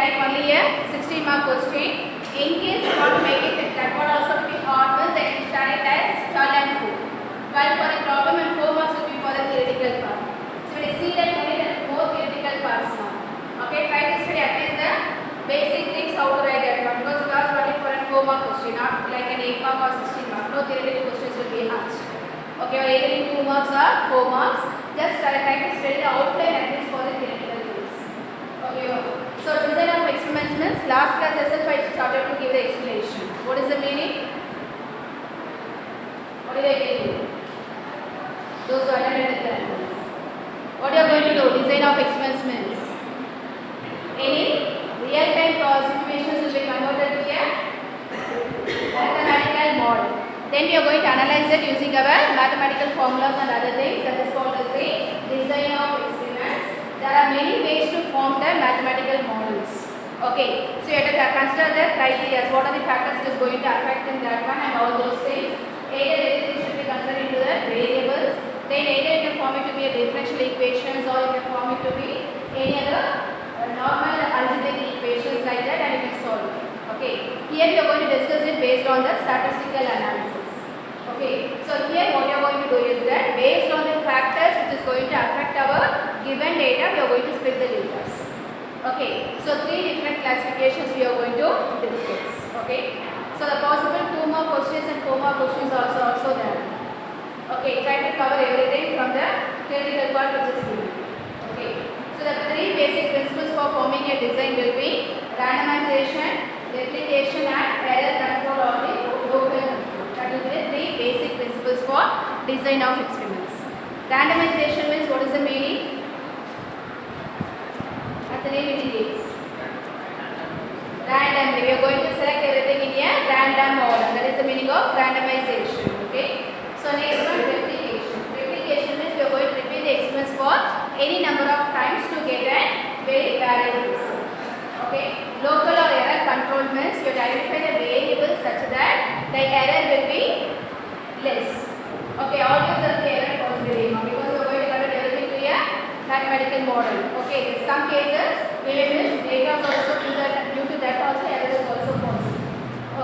take only a 60 mark question. In case you want to make it that one also to be odd ones, they can start it as 12 and 4. While for a problem and 4 marks will be for the theoretical part. So we see that only the more theoretical parts now. Okay, try to study at least the basic things how to write that one, because you ask only for a 4 mark question, not like an 8 mark or 16 mark. No theoretical questions will be asked. Okay, or either in 2 marks or 4 marks. Just try to study the outline at least for the theoretical things. Okay, so design of experiments means last class itself I started to give the explanation. What is the meaning? What did I tell you? Those who attended the class. What you are going to do? Design of experiments means any real-time situations will be converted to a mathematical model. Then we are going to analyze it using our mathematical formulas and other things. That is called as the design of experiments. There are many ways to form the mathematical models. Okay, so you have to consider the criteria. What are the factors that is going to affect in that one and all those things. Either everything should be considered into the variables. Then either you can form it to be a differential equations, or you can form it to be any other normal algebraic equations like that, and you can solve it. Okay, here we are going to discuss it based on the statistical analysis. Okay, so here what we are going to do is that based on the factors which is going to affect our given data, we are going to split the data. Okay, so 3 different classifications we are going to discuss. Okay, so the possible 2 more questions and 4 more questions are also there. Okay, try to cover everything from the theoretical part which is given. Okay, so the 3 basic principles for forming a design will be randomization, replication and error control or the local control. That will be the 3 basic principles for design of experiments. Randomization means what is the meaning? As the name indicates. Randomly, we are going to select everything in a random order. That is the meaning of randomization. Okay. So next one, replication. Replication means we are going to repeat the experiments for any number of times to get a very valid result. Okay. Local or error control means you identify the variables such that the error will be less. Okay. Always the error possibility because we are going to convert everything to a mathematical model. Okay. In some cases, we will miss data also due to that also error is also possible.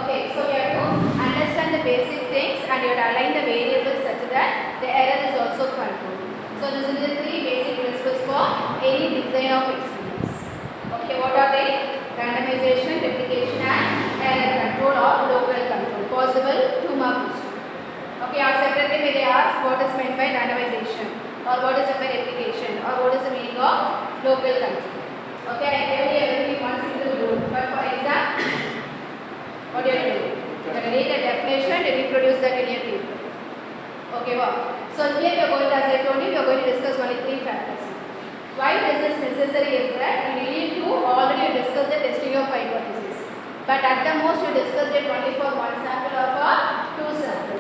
Okay. So we have to understand the basic things and you have to align the variables such that the error is also controlled. So this is the 3 basic principles for any design of experiments. Okay, what are they? Randomization, replication and error control or local control. Possible 2 mark question. Okay, or separately may they ask what is meant by randomization or what is meant by replication or what is the meaning of local control. Okay, I gave you everything one single rule, but for exam, what do you do? You have to read the definition and reproduce that in your paper. Okay, wow. So here we are going to, as I told you, we are going to discuss only 3 factors. Why is this necessary is that we need to already discuss the testing of hypothesis. But at the most you discuss it only for 1 sample or for 2 samples.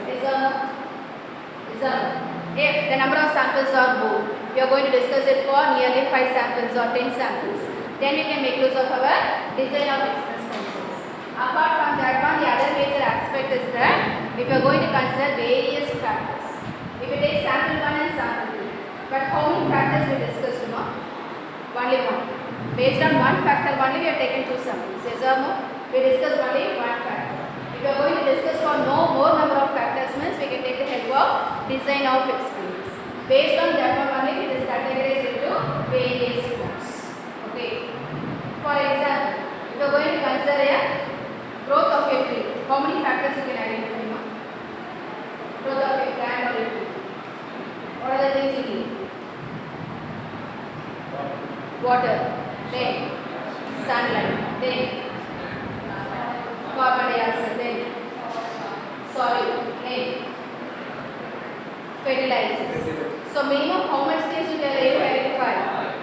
If the number of samples are more, we are going to discuss it for nearly 5 samples or 10 samples. Then we can make use of our design of experiments principles. Apart from that one, the other major aspect is that if you are going to consider various factors. If you take sample 1 and sample 2, but how many factors we discussed? No? Only 1. Based on 1 factor only we have taken 2 samples. Yes or no? We discussed only 1 factor. If you are going to discuss for no more number of factors means we can take the help of design of experiments. Based on that one only it is categorized into various forms. Okay. For example, if you are going to consider a growth of a tree, how many factors you can identify? Growth of a plant or a tree. What are the things you need? Water, then sunlight, then carbon dioxide, then soil, then fertilizers. So minimum how much things you can identify?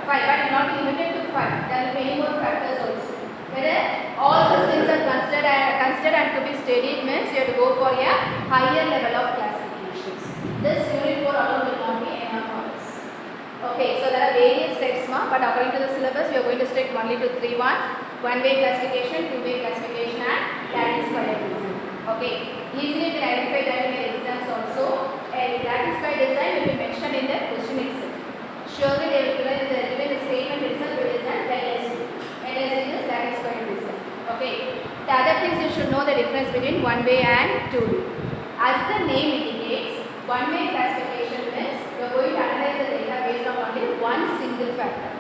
5, but not limited to 5. There will be many more factors also. Whether all these things are considered and to be studied means you have to go for a higher level of classifications. This unit 4 alone will not be enough for us. Okay, so there are various types, but according to the syllabus, we are going to stick only to 3 one-way classification, 2-way classification, and lattice by design. Okay, easily to identify that in your exams also. And lattice by design will be mentioned in the question itself. Surely they will given the statement itself it is an LSU. LSU is lattice difference between one way and two way. As the name indicates, one way classification means you are going to analyze the data based on only one single factor.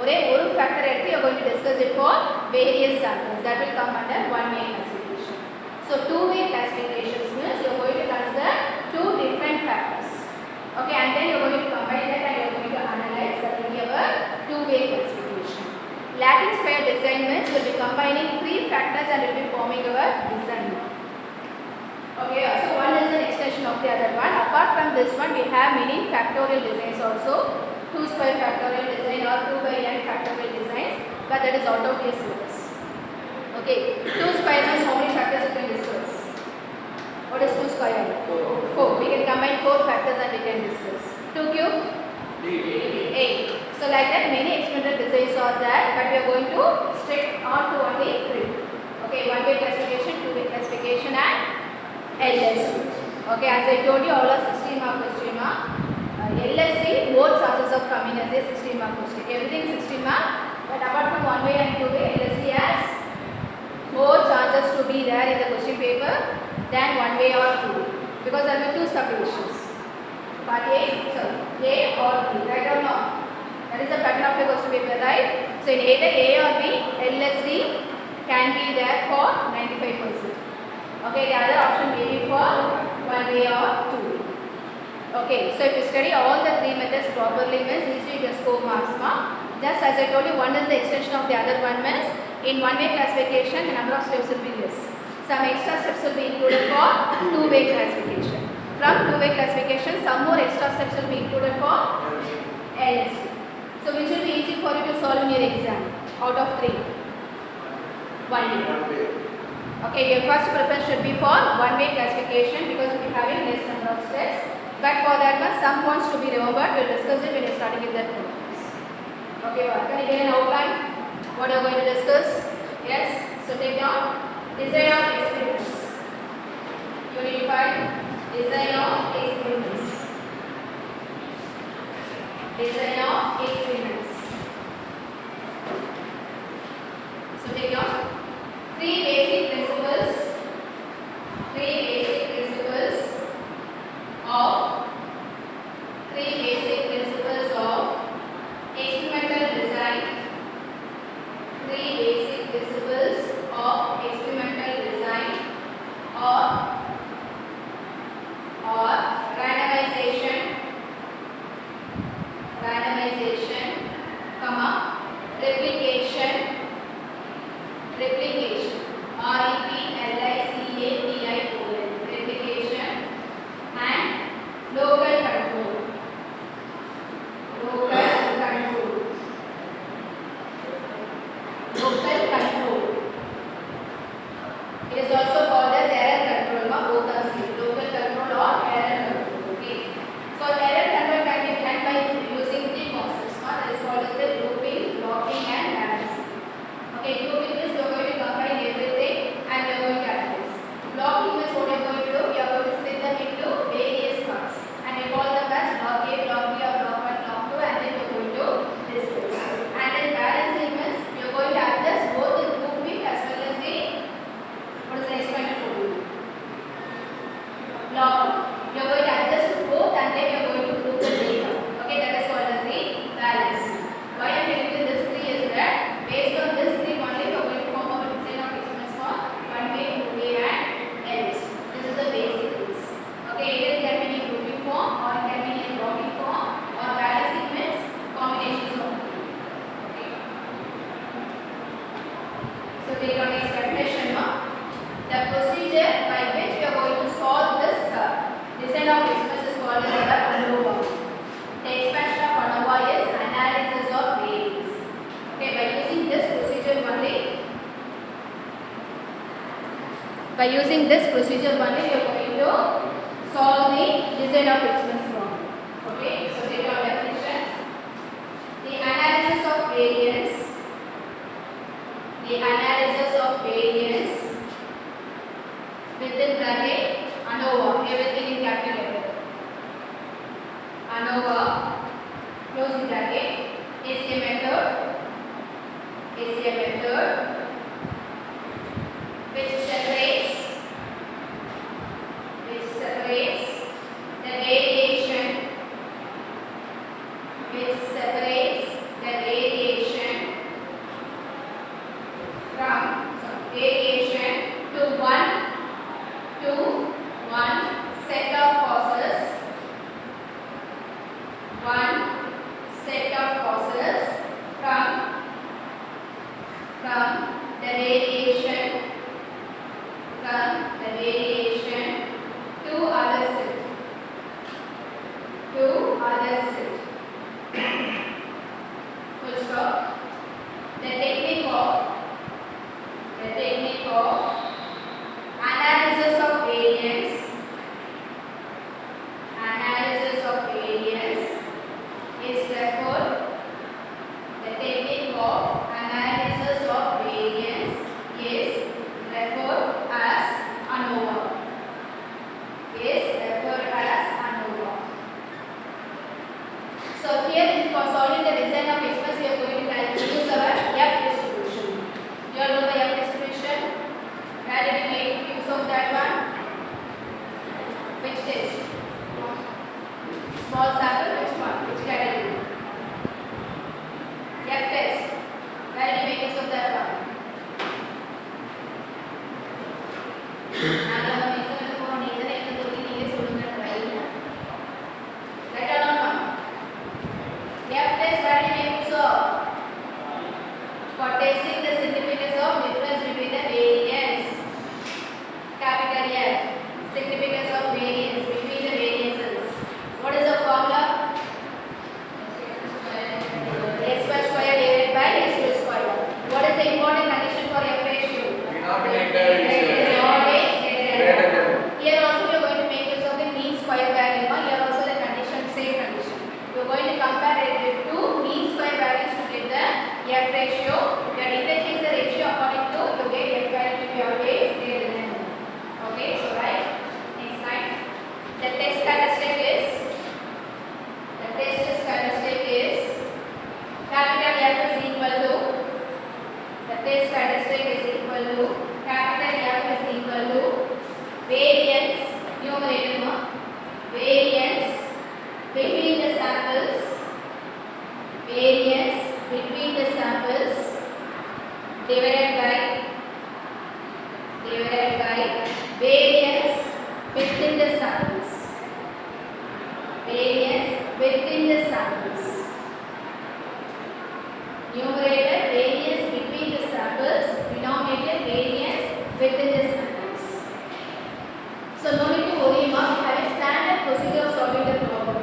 ஒரே ஒரு factor எடுத்து you are going to discuss it for various samples. That will come under one way classification. So two way classifications means you are going to consider two different factors. Okay, and then you are going to combine that and you are going to analyze. That will be our two way classification. Lattice pair design means we will be combining three factors and will be forming our design. Okay, so one is an extension of the other one. Apart from this one, we have many factorial designs also. 2 square factorial design or 2 by n factorial designs, but that is out of your syllabus. Okay, 2 square means how many factors you can discuss? What is 2 square? 4. We can combine 4 factors and we can discuss. 2 cube? 8. So like that many experimental designs are there, but we are going to stick on to only 3. Okay, one way classification, two way classification and LSD. Okay, as I told you, all are 16 mark question mark. LSD, more chances of coming as a 16 mark question. Everything 16 mark, but apart from one way and two way, LSD has more chances to be there in the question paper than one way or two way, because there will be two subdivisions. Part A, sorry, A or B, right or no? That is the pattern of the question paper, right? So in either A or B, LSD can be there for 95%. Okay, the other option may be for one way or two way. Okay, so if you study all the three methods properly means easily you can score marks. Just as I told you, one is the extension of the other one means in one way classification the number of steps will be less. Some extra steps will be included for two way classification. From two way classification, some more extra steps will be included for LSD. So which will be easy for you to solve in your exam out of three? One way. Okay, your first preference should be for one way classification because we will be having less number of steps. But for that one, some points to be remembered. We will discuss it when you are starting in that programs. Okay, can you get an outline? What are you going to discuss? Yes. So take down design of experiments. Unit 5, design of experiments. Design of experiments. So take down three basic principles. Three basic principles of experimental design. Three basic principles of experimental design or randomization, comma, replication, replication, replication, and local control. It is also called as error control. Both are same. Local control or error control. Okay. So error control can be done by using three concepts. That is called as the grouping, blocking, and balancing. Okay. Grouping means you are going to combine everything and you are going to analyze. Blocking means what you are going to do? You are going to split them into various parts, and we call them as block A, block B, or block 1, block 2, and then you are going to discuss. And then balancing means you are going to adjust both the grouping as well as the what is the next one? Block. You are going to adjust both and then you are going to group the data. Okay, that is called as the balance. Why I am taking this three is that based on this three only we are going to form our design of experiments for one way, two way, and else. This is the basic rules. Okay, either it can be in grouping form or it can be in blocking form or balancing means combinations of two. Okay. So take our next definition. The procedure by which we are going to solve this design of experiments is called as the ANOVA. The expansion of ANOVA is analysis of variables. Okay, by using this procedure only, we are going to solve the design of experiments problem. Okay, so take our definition. The analysis of variance. Within bracket ANOVA, everything in capital letter. ANOVA, close the bracket, is a method which separates which separates the variation to one set of causes, from the variation to other set. Full stop. The technique of analysis of variance is referred as ANOVA. So here for solving the design of express we are going to use our F distribution. You all know the F distribution? Where did you make use of that one? Which test? Small sample, which one? Which category? F test. Where did you make use of that one? For testing the significance of difference between the variance, capital F, significance of variance between the variances. What is the formula? X1 square divided by x2 square. What is the important condition for F ratio? Denominator is greater than. Here also we are going to make use of the mean square value. Here also the condition, same condition. We are going to compare it with two mean square values to get the F ratio. We are differentiating the ratio according to you get F value to be always greater than. Okay, so right. Next slide. The test statistic is capital F is equal to variance, numerator, variance between the samples, divided by variance within the samples, numerator variance between the samples, denominator variance within the samples. So no need to worry about having standard procedure of solving the problem.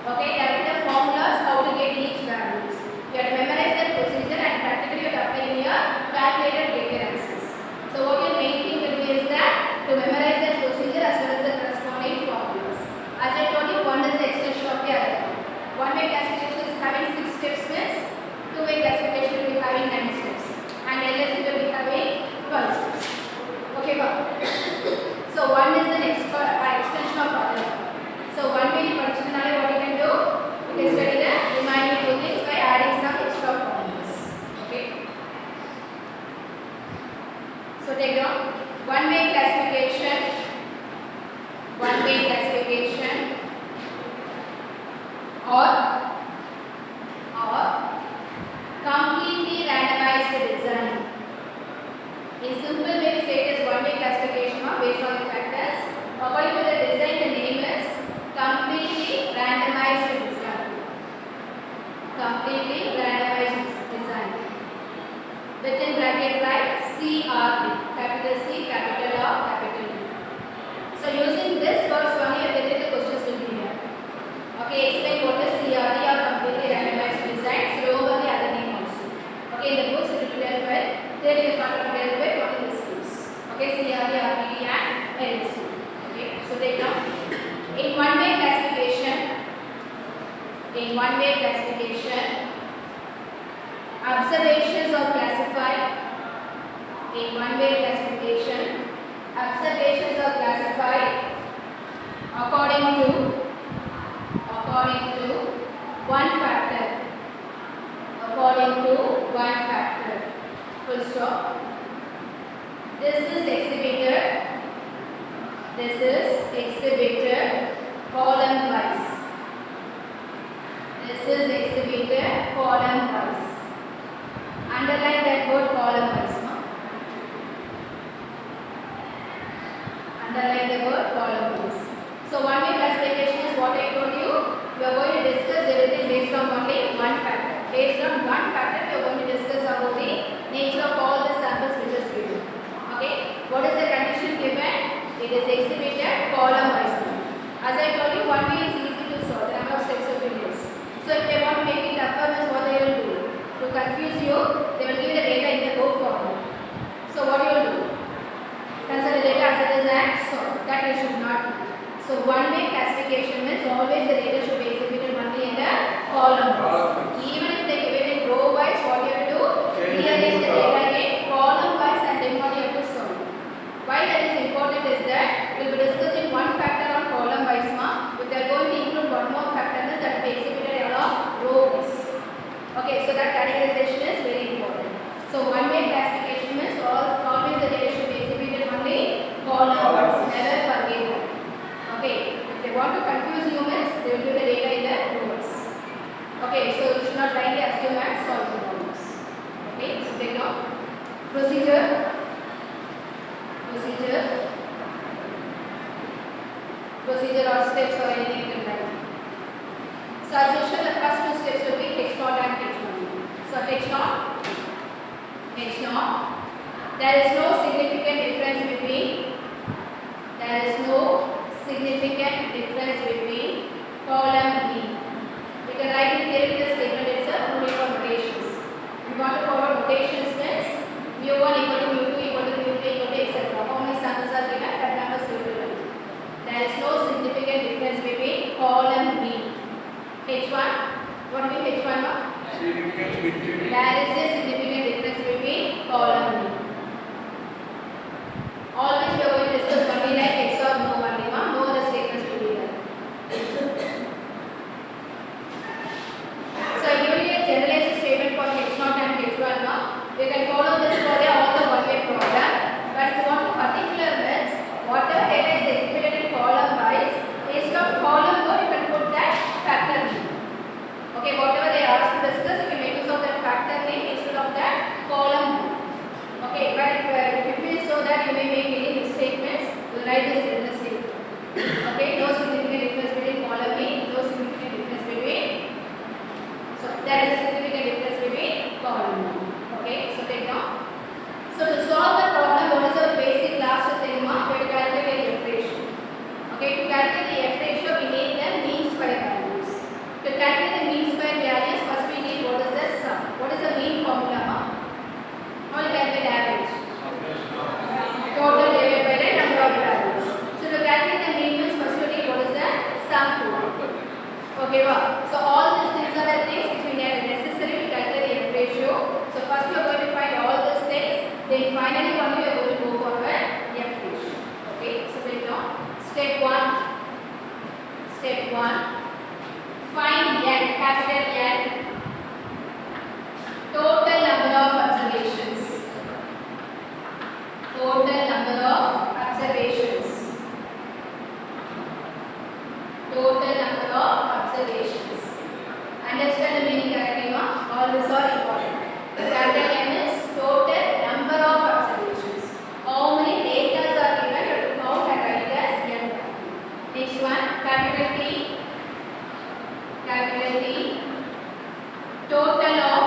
Okay, there are the formulas how to get each values. You have to memorize that procedure and practically you have to apply in your calculator to get your answers. So what your main thing will be is that to memorize that procedure as well as the corresponding formulas. As I told you, one is the extension of the other. One-way classification is having 6 steps means two-way classification will be having 9 steps and LS will be having 12 steps. Okay, so one is an extension of other. So one-way function what you can do? You can study the remaining two things by adding some extra formulas. Okay. So take down one-way classification or completely randomized design. In simple way we say it is one-way classification based on the factors. According to the design, the name is completely randomized design. Within bracket write CRD, capital C, capital R, capital D. So using this words only, the questions will be here. Okay, explain what is CRD or completely randomized design. So over the other name also. Okay, in the books it will be dealt with. There is a part of dealt with what in the schools. Okay, CRD, RPD and LC. Okay, so take down. In one-way classification, observations are classified. In one-way classification, observations are classified according to one factor. Full stop. This is exhibitor column wise. This This is exhibited column wise. Underline that word column wise. No? Underline the word column wise. So one way classification is what I told you. We are going to discuss everything based on only one factor. Based on one factor, we are going to discuss about the nature of all the samples which is given. Okay. What is the condition given? It is exhibited column wise. As I told you, one way is easy to solve. The number of steps will be less. So if they want to make it tougher, means what they will do? To confuse you, they will give the data in the go format. So what you will do? Consider the data as it is and solve. That you should not do. So one way classification means always the data should be exhibited only in the column wise. Even if they give it in row wise, what you have to do? Rearrange the data in column wise and then what you have to solve. Why that is important is that we will be discussing one factor on column wise. If they are going to include one more factor, then that will be exhibited along row wise. Okay, so that categorization is very important. So one way classification means always the data should be exhibited only column wise. Never forget that. Okay, if they want to confuse you means they will give the data in the rows. Okay, so you should not blindly assume and solve the problems. Okay, so take note. Procedure or steps or anything you can write. So as usual, the first two steps will be H0 and H1. So H0, there is no significant difference between column B. We can write it here in the statement itself only for notations. We want to follow notations means mu1 equal to mu2 equal to mu3 equal to etc. How many samples are given? That number will be written. There is no significant difference between column B. H1, what do you mean H1? Significance between. There is a significant difference between column B. Always we are going to discuss only like X or no only, no other statements will be there. So I give you a generalized statement for H0 and H1. You can follow this for all the one-way program. But if you want to particular means whatever data is exhibited in column wise, instead of column row, you can put that factor name. Okay, whatever they ask to discuss, you can make use of that factor name instead of that column row. Okay, but if you feel so that you may make any misstatements, you write this in the statement. Okay, no significant difference between column B, no significant difference between. So there is a significant difference between column B. Okay, so take note. So to solve the problem, what is our basic last thing? We have to calculate the F ratio. Okay, to calculate the F ratio, we need the mean square values. To calculate the mean square values, first we need what is the sum. What is the mean formula? How to calculate average? Total divided by the number of values. So to calculate the mean means first we need what is the sum total. Okay, wow. So all these things are the things which we need necessary to calculate the F ratio. So first we are going to find all these things. Then finally only we are going to go for the F ratio. Okay, so take note. Step 1. Find N, capital N. Total number of observations. Total number of observations. Understand the meaning correctly, ma? All these are important. Capital N is total number of observations. How many data are given? You have to count and write as N. Next one, capital T. Total of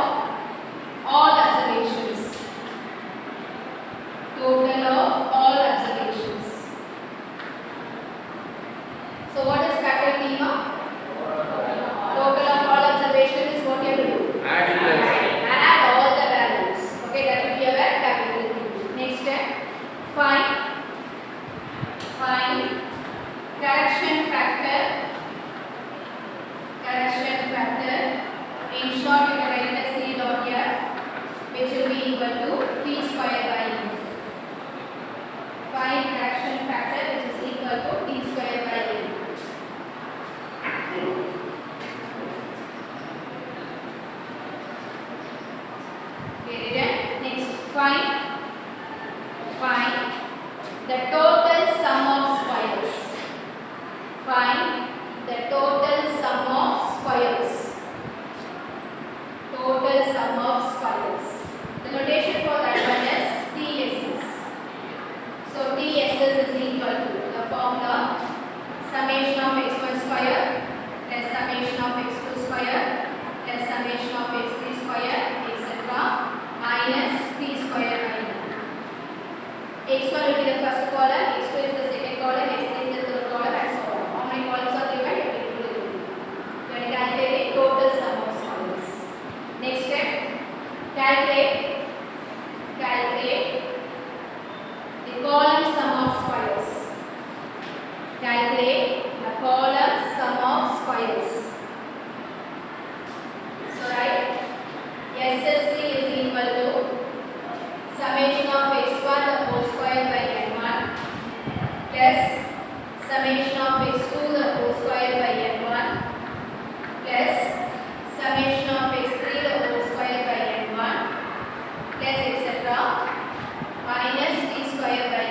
all observations. So what is capital T, ma? Total of all observations is what you have to do? Add all the values. Okay, that will be our capital T. Next step, find correction factor. In short, you can write as C dot F, which will be equal to T square by E. Find correction factor which is equal to T square by E. Okay, then next find the total sum of squares. notation for that one is TSS. So TSS is equal to the formula summation of x1 square plus summation of x2 square plus summation of x3 square etc. minus p square by 1. x1 will be the first column, x2 is the second column, x3 is the third column and so on. How many columns are given? You have to calculate the total sum of squares. Next step, calculate the column sum of squares. Calculate the column sum of squares. So right, SSC is equal to summation of x1 the whole square by n1 plus summation of x2 the whole square by n1 plus summation of x3 the whole square by n1 plus etc. minus t square by n.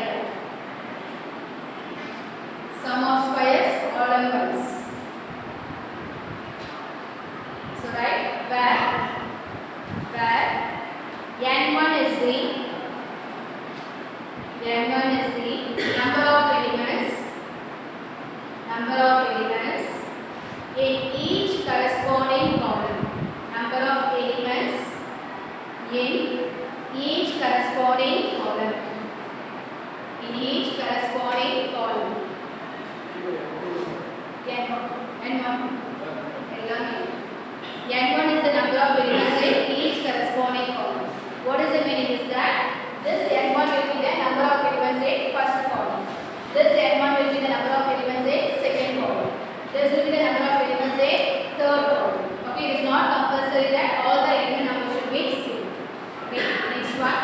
Sum of squares column wise. So right, where n1 is the number of elements in each corresponding column. Number of elements in each corresponding column. N1 is the number of elements in each corresponding column. What is the meaning is that this N1 will be the number of elements in first column. This N1 will be the number of elements in second column. This will be the number of elements in third column. Okay, it is not compulsory that all the element numbers should be same. Okay, next one.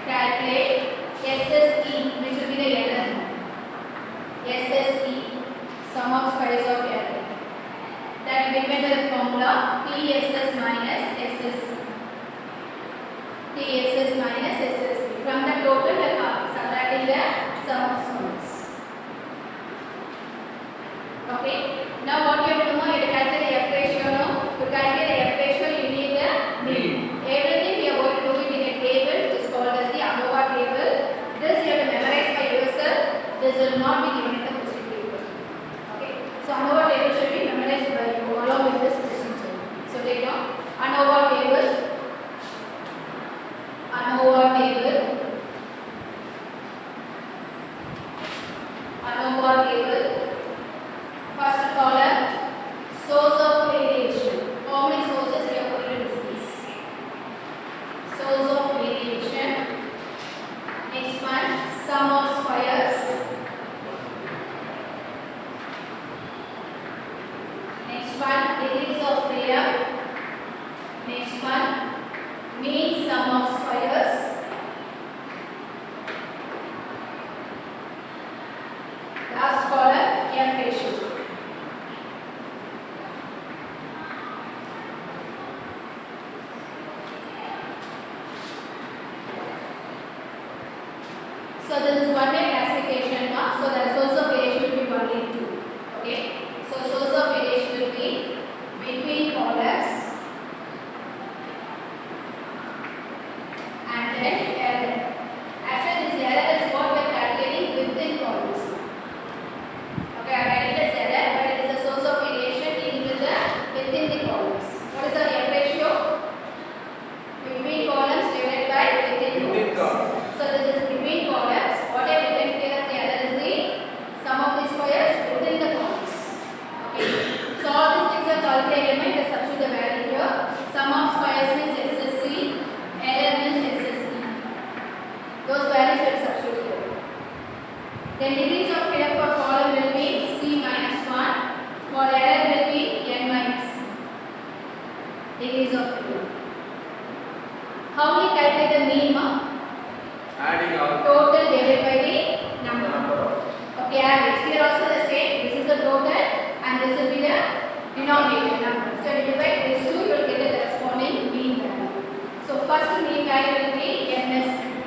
Calculate SSE, which will be the error. SSE, sum of squares of error. That will be given by the formula TSS minus SSE. From the total, we are subtracting the sum of squares. Okay. Now what you have to do? You have to calculate the F ratio. No? To calculate the F ratio, you need the mean. Everything we are going to do it in a table, which is called as the ANOVA table. This you have to memorize by yourself. This will not be given in the question paper. Okay. So ANOVA table should be memorized by you along with this procedure. So take down ANOVA table. First column, source of variation. How many sources we are going to discuss? Source of variation. Next one, sum of squares. Next one, degrees of freedom. Next one, mean sum of squares. Last column, F ratio. So this is one way classification. So the source of variation will be only two. Okay. So source of variation will be between columns and then error. Actually, this error is what we are calculating within columns. Okay, I write it as error, but it is a source of variation dealing with the within the columns. What is our F ratio? Between columns divided by within columns. So this is between columns. What I have written here as the error is the sum of the squares within the columns. Okay. So all these things are calculated. Let's substitute the value here. Sum of squares means SSC. Error means SSE. Those values will substitute here. Then degrees of freedom for column will be C minus 1. For error will be N minus C. Degrees of freedom. How we calculate the mean? Adding up Total divided by the number. Okay, average. Here also the same. This is the total and this will be the denominator number. So you divide these two, you will get the corresponding mean value. So first mean value will be MSC.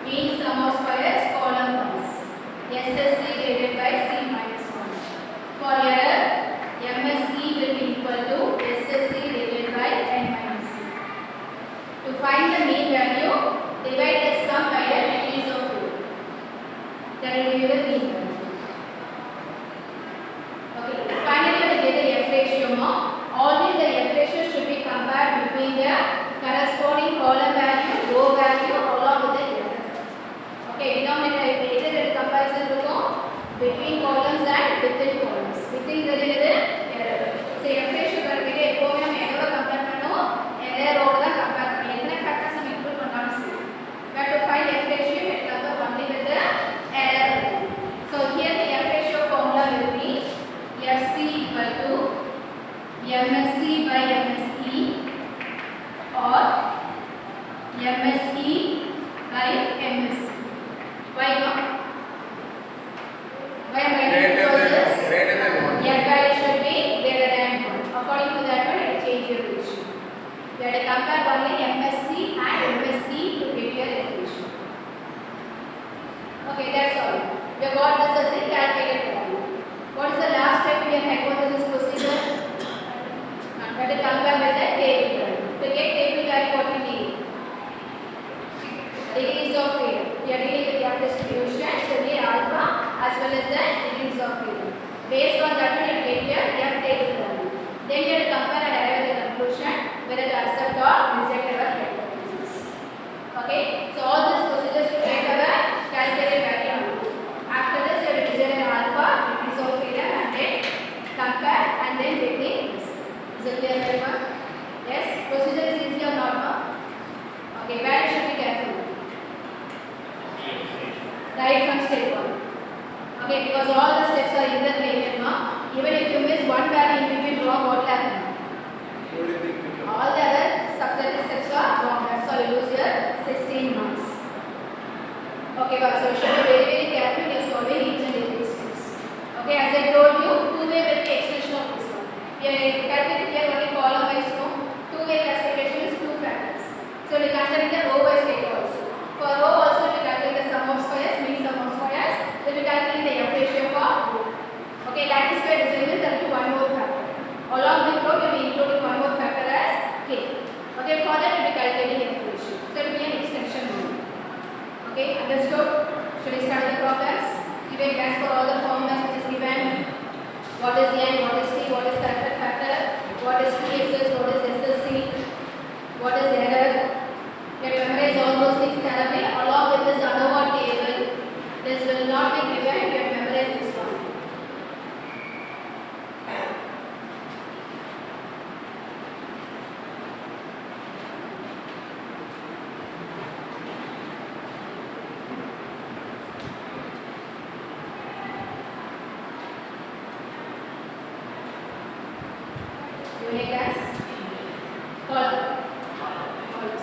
Mean sum of squares column wise. SSC divided by C minus 1. For error, MSE will be equal to SSC divided by MSc by MSE or MSE by MSc. Why not? Why am I writing process? Greater than 1. F value should be greater than 1. According to that one, it change your ratio. You have to compare only MSc and MSE to get your ratio. Okay, that's all. You got this as a calculated value. What is the last step in your hypothesis procedure? Now, you have to compare with the table value. To get table value, what we need? Degrees of freedom. We are dealing with your distribution, so we need alpha as well as the degrees of freedom. Based on that, we will get your F table value. Then you have to compare and arrive at the conclusion whether to accept or reject our hypothesis. Okay, so all these procedures to get our calculated value. After this, you have to decide an alpha, degrees of freedom, and then compare and then get the risk. Is it clear, everyone? Yes, procedure is easy or not? No? Okay, where you should be careful. Right from step 1. Okay, because all the steps are interrelated, no? Even if you miss one value in between wrong, what will happen? All the other subsidiary steps are wrong. That's why you lose your 16 marks. Okay, guys, so you should be very careful in solving each and every steps. Okay, as I told you, two-way will be extension of this one. We are calculating here only column wise, no? Two-way classification is 2 factors. So we are considering the row wise data also. For row also, we calculate the sum of squares, mean sum of squares. Then we calculate the F ratio for row. Okay, that is where this is there to one more factor. Along with row, we will be including one more factor as k. Okay, for that we will be calculating F ratio. So it will be an extension rule. Okay, understood? Should we start the problems? Given as for all the formulas which is given. What is n, what is t, what is corrected factor, what is PSS, what is SSC, what is error. You have to memorize all those things thoroughly along with this ANOVA table. This will not be given, you have to memorize this one. Unit as column.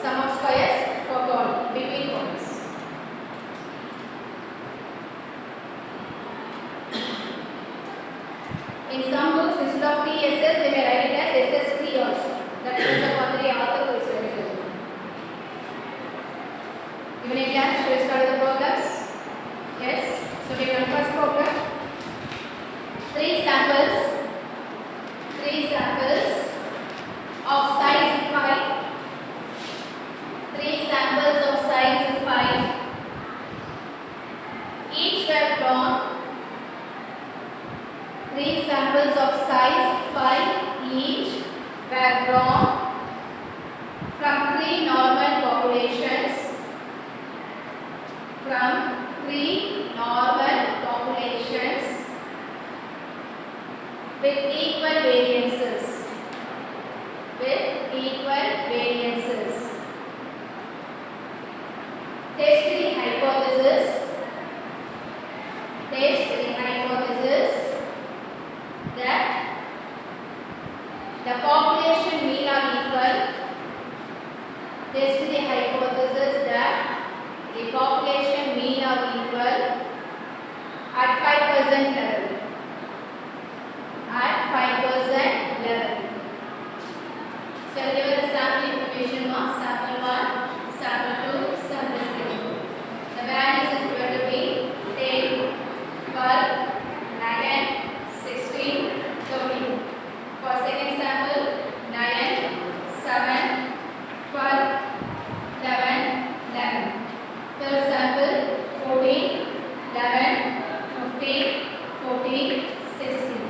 Sum of squares for column between columns. In some books, instead of TSS, they may write it as SST also. That is the one the author who is writing. Given a class, should we start the problems? Yes. So we have first problem. 3 samples of size 5. 3 samples of size 5. Each were drawn. 3 samples of size 5 each were drawn from 3 normal populations. From 3 normal populations with equal variances. Test the hypothesis that the population mean are equal. Test the hypothesis that the population mean are equal at 5% level. At 5% level. So here the sample information was sample 1, sample 2, sample 3. The values is going to be 10, 12, 11, 16, 13. For second sample, 9, 7, 12, 11, 11. Third sample, 14, 11, 15, 14, 16.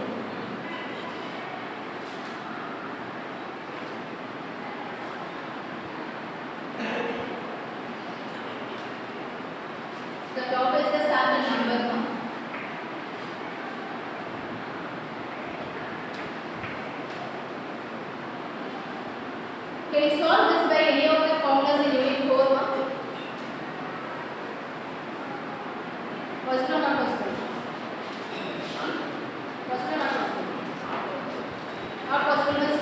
The top is the sample number. No? Can you solve this by any of the formulas in unit 4? No? Possible or not possible? Possible or not possible? Not possible.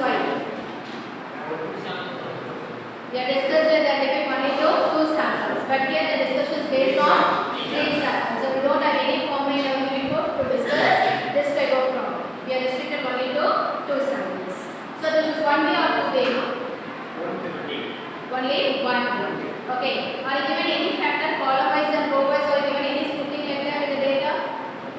But here the discussion is based on three samples. So we don't have any formula in our report to discuss this type of problem. We are restricted only to two samples. So this is 1 day or 2 day? Only 1 day. Okay. Are you given any factor column wise and row wise, or given any splitting like that with the data?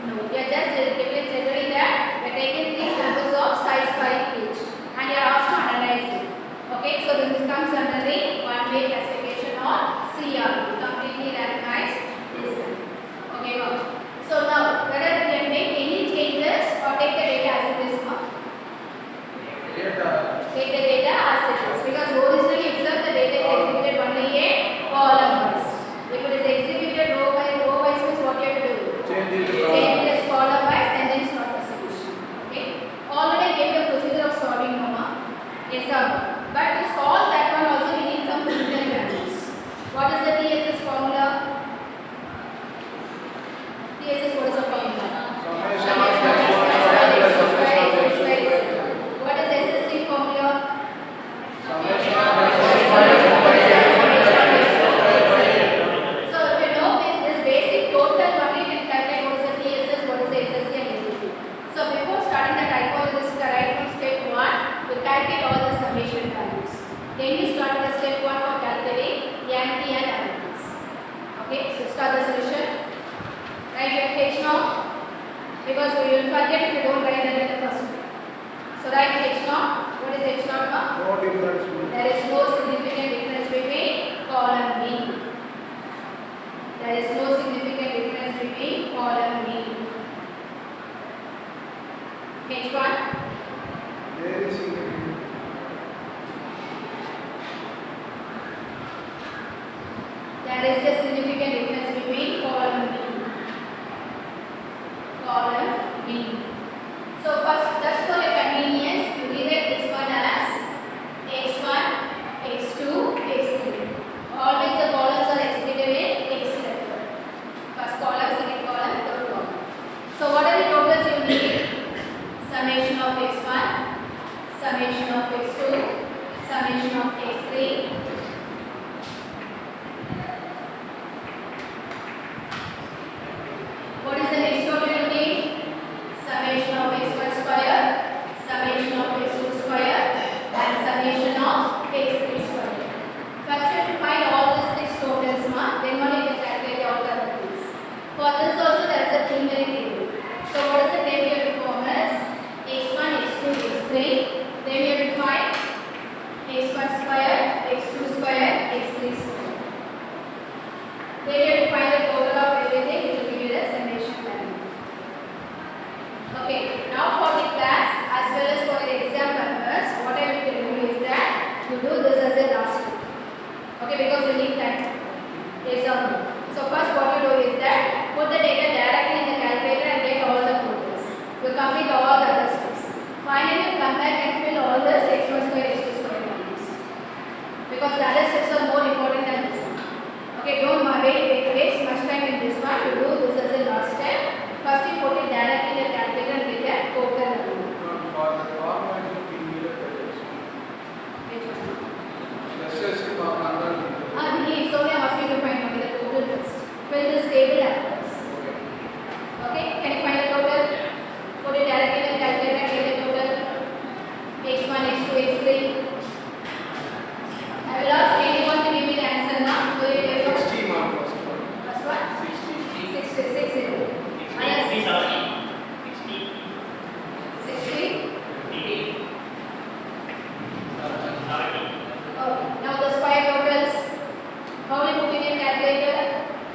No. We are just given generally that we are taking 3 samples of size 5 each and you are asked to analyze it. Okay. So this comes under the one-way classification or CR, completely randomized design. Okay. Well. So now whether we can make any changes or take the data as it is. Take the data as it is, because originally itself the data is executed only a column wise. If it is executed row wise means what you have to do? Change it as column wise and then start the solution. Okay. Already I gave the procedure of solving Mama. Yes or no? But to solve that one also we need some physical values. What is the TSS formula? TSS, what is the formula? What is SSC formula? So if you know this basic total only we can calculate what is the TSS, what is the SSC and everything. So before starting the typology, right from step 1, we calculate all the summation values. Then you start the step 1 for calculating MT and analytics. Okay, so start the solution. Write your H now, because we will forget if you don't write that in the first one. So write H now. What is H naught now? No difference. There is no significant difference between column B. There is no significant difference between column B. H1. There is significant. There is a significant difference between column B. Column B. So first, just for your convenience, you rewrite this one as x1, x2, x3. Always the columns are executed in x letter. First column, second column, third column. So what are the totals you need? Summation of x1, summation of x2, summation of x3. What is the next total you need? Summation of x1 square, summation of x2 square and summation of x3 square. First you have to find all the 6 totals, then only you can calculate all the other things. For this also there is a preliminary table. So what is the table you have to form as? x1, x2, x3. Then you have to find x1 square, x2 square, x3 square. Then you have to find the total of everything which will give you the summation value. Okay, now for the class as well as for the exam purpose, what I will tell you is that you do this as a last step. Okay, because you need time. Yes or no? So first what you do is that put the data directly in the calculator and get all the totals. You complete all the other steps. Finally, you come back and fill all the x1 square, x2 square values. Because the other steps are more important than this one. Okay, don't waste much time in this one. You do this as a last step. First you put it directly in the calculator and get the total value. For the format you need a projection. Which one? SSC formula. Need. So we are asking to find only the total first. Fill this table afterwards. Okay, can you find the total? Put it directly in the calculator and get the total. x1, x2, x3. I will ask anyone to give me the answer now. So it is 60 mark first one. first one? 60. 60. Minus 60. Okay. Now the square totals. How will you put in your calculator?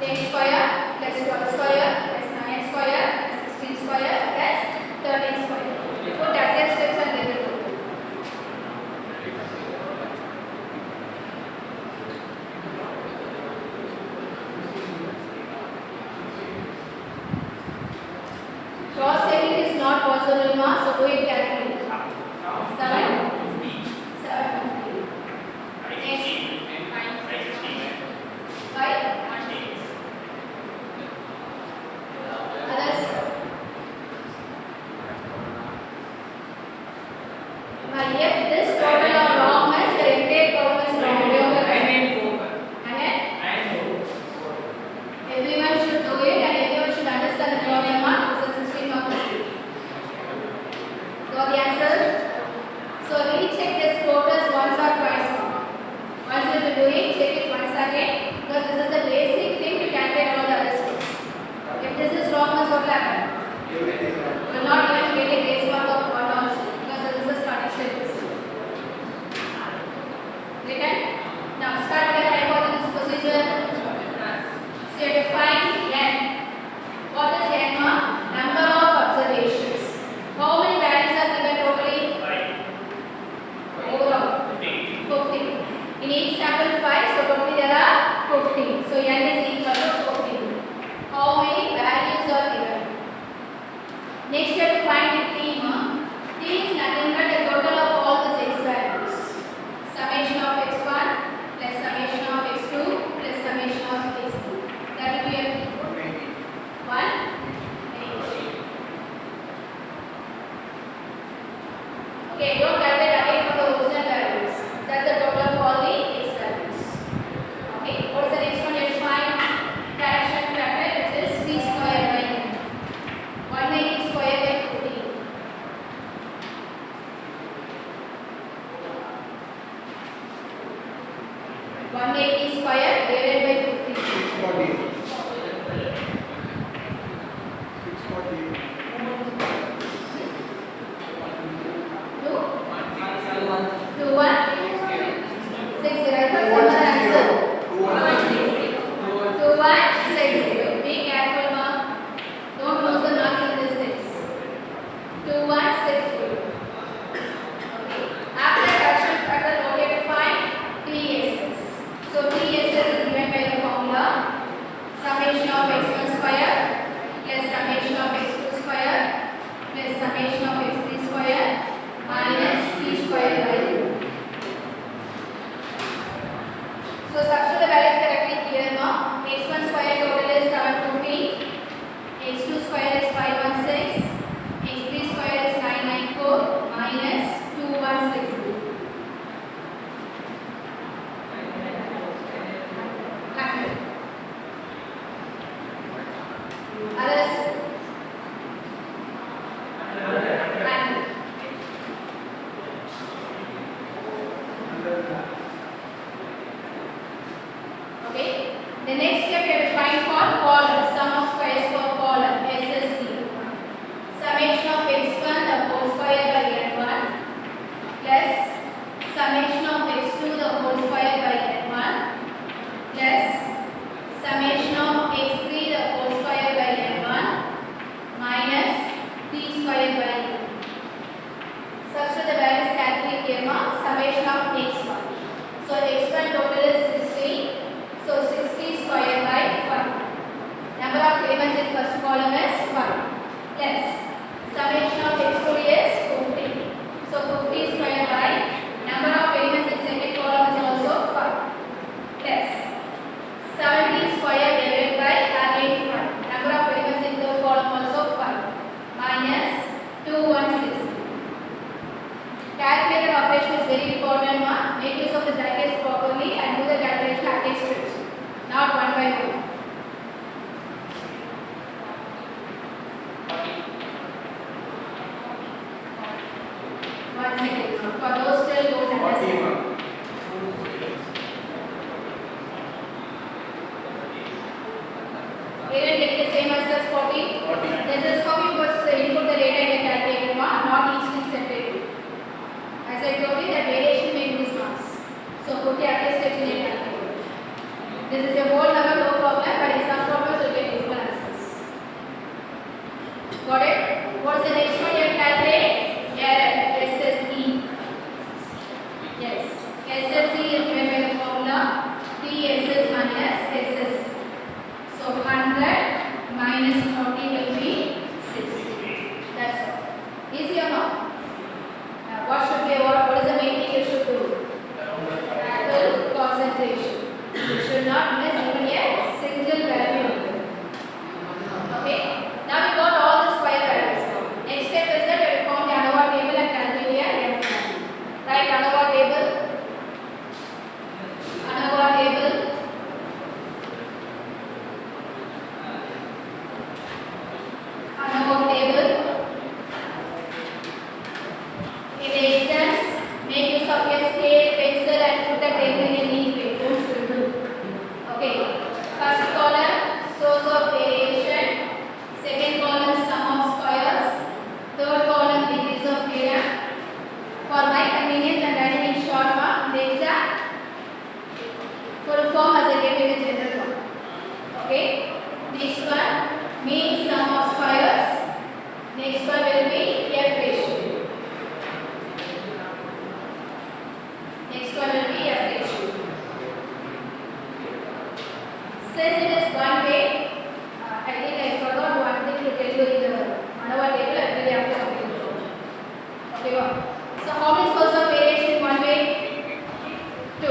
10 square plus 12 square plus 9 square plus 16 square plus 13 square. You put as steps and get the total. Okay, don't calculate again from the original values. That's the total of all the x values. Okay, what is the next one? Let's find fraction factor, which is p square by n. 180 square by 15. 180 square divided by 15. 640. 2 1 6 0. I put some answer. 2160. Be careful, ma. Don't lose the marks in this 6. 2160. Okay. After fraction factor, what you have to find? TSS. So TSS is given by the formula summation of x1 square plus summation of x2 square plus summation of x3 square minus p square by 2. So substitute the values correctly here now. x1 square total is 750, x2 square is 516, x3 square is 994 minus 2160. Others? Okay. The next step we have to find for column. Sum of squares for column. SSC. Summation of x1 the whole square by n1 plus summation of x2 the whole square by n1 plus summation of x3 the whole square by n1 minus t square by n. Substitute the values carefully here now. Summation of x1. So x1 total is 60. So 60 square by 5. Number of elements in first column is 5. Plus summation of x2 is 50. So 50 square by number of elements in second column is also 5. Plus 70 square divided by again 5. Number of elements in third column also 5. Minus 2160. Calculator operation is very important one. Make use of the brackets properly and do the calculation against it. Not one by one. One second. For those still don't understand. Here and get the same answer as 40. This is how you must input the data in a calculator, not each thing separately. As I told you, that variation may lose marks. So put the active steps in a calculator. This is your whole number, no problem, but in some problems you get useful answers. Got it? What's the next one you have to calculate? Error, SSE. Yes, SSE is given by the formula TSS minus SS. So 100 minus 40 will be 60. That's all. Easy or not? What should be what is the main thing you should do? Actual concentration. You should not miss even a single value. Okay. Now we got all the square values. Next step is that we form the ANOVA table and calculate the F value. Write ANOVA table. ANOVA table. ANOVA table. In the exams, make use of your scale, pencil and put the table in a neat way. Don't scribble. Okay. First column, source of variation. Second column, sum of squares. Third column, degrees of freedom. For my convenience, I am writing in short form. The exact full form as I gave in the general form. Okay. Next one, mean sum of squares. Next one will be F ratio. Next one will be F ratio. Since it is one way, I think I forgot one thing to tell you in the ANOVA table. I really have to complete it. Okay, go. So how many sources of variation in one way? 2.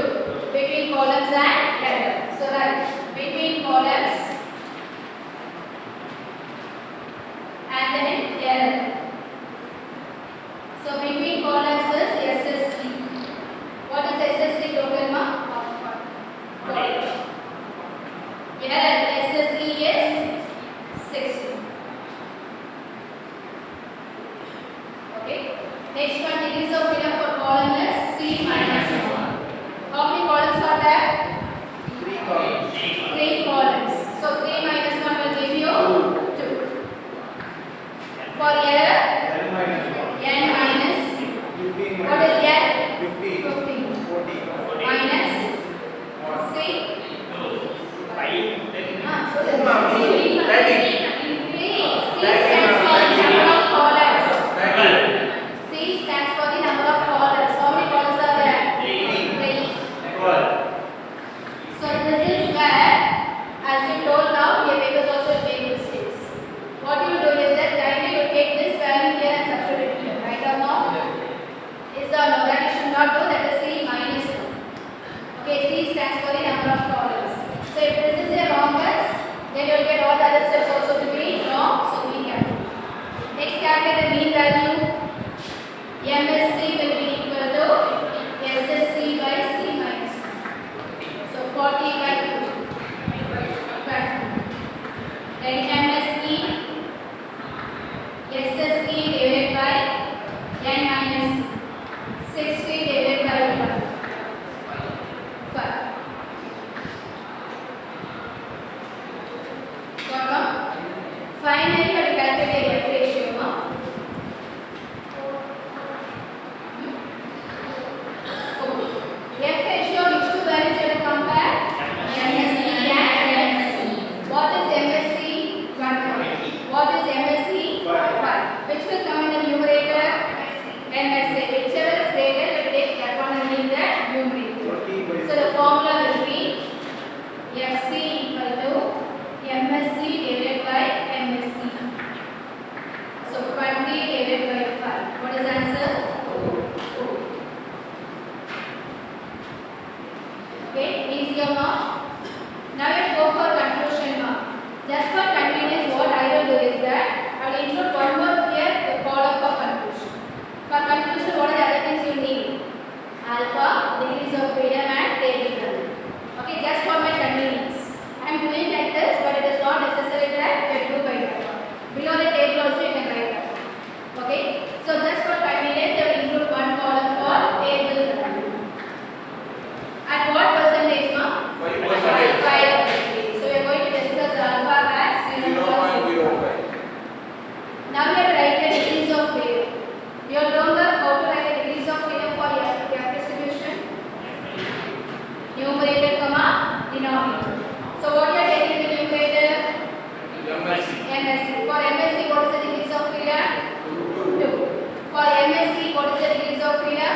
Between columns and error. So right, between columns and then error. So between columns 60 divided by 1. 5. Got one? Finally, we calculate the F ratio. F ratio, which two values you have to compare? MSC and MSC. What is MSC? 1. What is MSC? 5. Which will come in the numerator? MSC. Whichever is greater, we take that one and in the numerator. So the formula will be FC equal to MSC divided by MSC. So 20 divided by 5. What is the answer? Okay, easy or not? Now let's go for conclusion mark. Just for convenience, what I will do is that I will include one more here, the column for conclusion. For conclusion, what are the other things you need? Alpha, degrees of freedom and table value. Okay, just for my convenience. I am doing like this, but it is not necessary that you do by that. Below the table also you can write that. Okay, so just for convenience, I will include one column for table value. At what percentage, ma'am? 5%. So we are going to discuss alpha as 0.05. Now we have to write the degrees of freedom. You have learned how to write the degrees of freedom for your distribution. Numerator, comma, denominator. So what you are taking in the numerator? MSC. For MSC, what is the degrees of freedom? 2. For MSC, what is the degrees of freedom?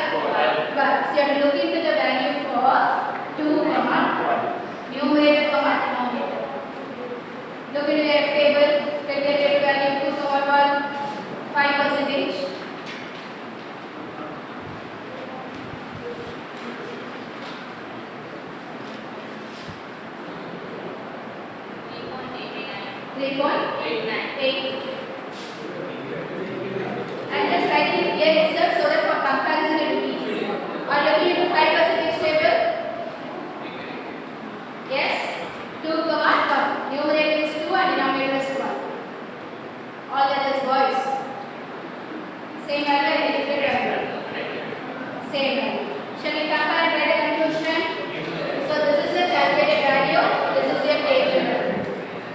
12. So you have to look into the value for 2, comma, numerator, comma, denominator. Look into the F table, get the table value 2, comma, 1, 5%. 3.8. And just writing it here itself so that for comparison it will be easy. Are you looking into 5% table? Yes. 2, 1. Numerator is 2 and denominator is 1. All that is boys. Same value and different value. Same value. Shall we compare and write a conclusion? So this is the calculated value. This is your table value.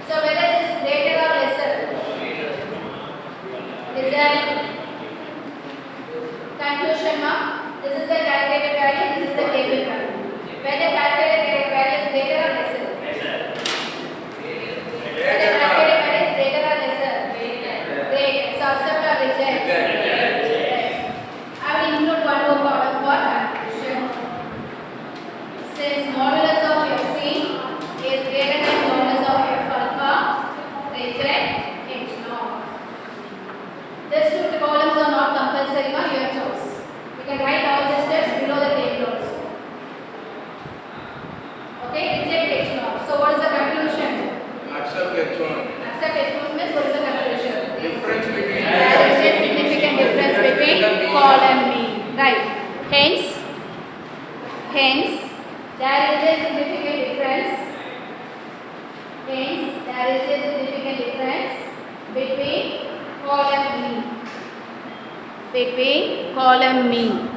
So whether it is greater or lesser? Result. Conclusion, ma'am. This is the calculated value. This is the table value. Whether calculated value is greater or lesser? Whether calculated value is greater or lesser? Greater. So accept or reject? I will include one more column for conclusion. Since modulus of FC is greater than modulus of F alpha, reject H naught. These two columns are not compulsory, but your choice. You can write all the steps below the table also. Okay, reject H naught. So what is the conclusion? Accept H1. Accept H naught means what is the conclusion? Difference between There is a significant difference between column mean. Right. Hence, there is a significant difference. Hence, there is a significant difference between column mean.